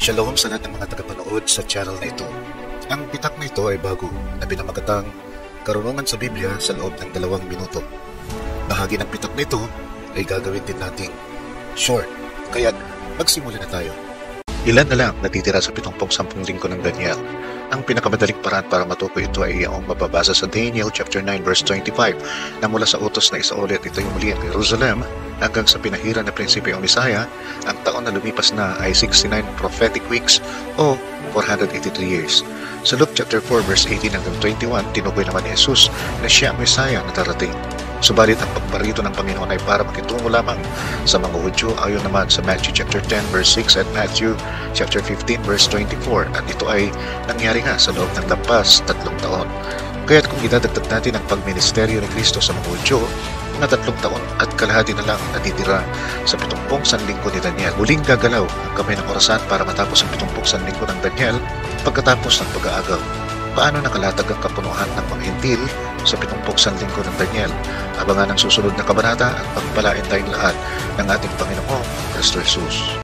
Shalom sa lahat ng mga tagapanood sa channel na ito. Ang pitak na ito ay bago na pinamagatang Karunungan sa Biblia sa loob ng 2 minuto. Bahagi ng pitak na ito ay gagawin din nating short, kaya't magsimula na tayo. Ilan na lang natitira sa 70 linggo ng Daniel. Ang pinakamadaling paraan para matukoy ito ay ang mababasa sa Daniel chapter 9 verse 25 na mula sa utos na isaulit ito yung muli ang Jerusalem hanggang sa pinahira na prinsipyo ang Misaya. Ang taon na lumipas na ay 69 prophetic weeks o 483 years. Sa Luke chapter 4 verse 18 hanggang 21, tinukoy naman ni Jesus na siya ang Misaya na darating. Subalit ang pagparito ng Panginoon ay para makitungo lamang sa mga Hudyo ayon naman sa Matthew chapter 10 verse 6 at Matthew chapter 15 verse 24, at ito ay nangyari nga sa loob ng lampas 3 taon. Kaya't kung idadagdag natin ang pagministeryo ni Kristo sa mga Hudyo, mga 3 taon at kalahati na lang natitira sa 70 sanlinggo ni Daniel. Muling gagalaw ang kamay ng orasan para matapos ang 70 sanlinggo ng Daniel pagkatapos ng pag-aagaw. Paano nakalatag ang kapunuan ng mga hintil sa 70 sanlinggo ng Daniel? Abangan ang susunod na kabanata at pagpalain tayong lahat ng ating Panginoong Kristo Jesus.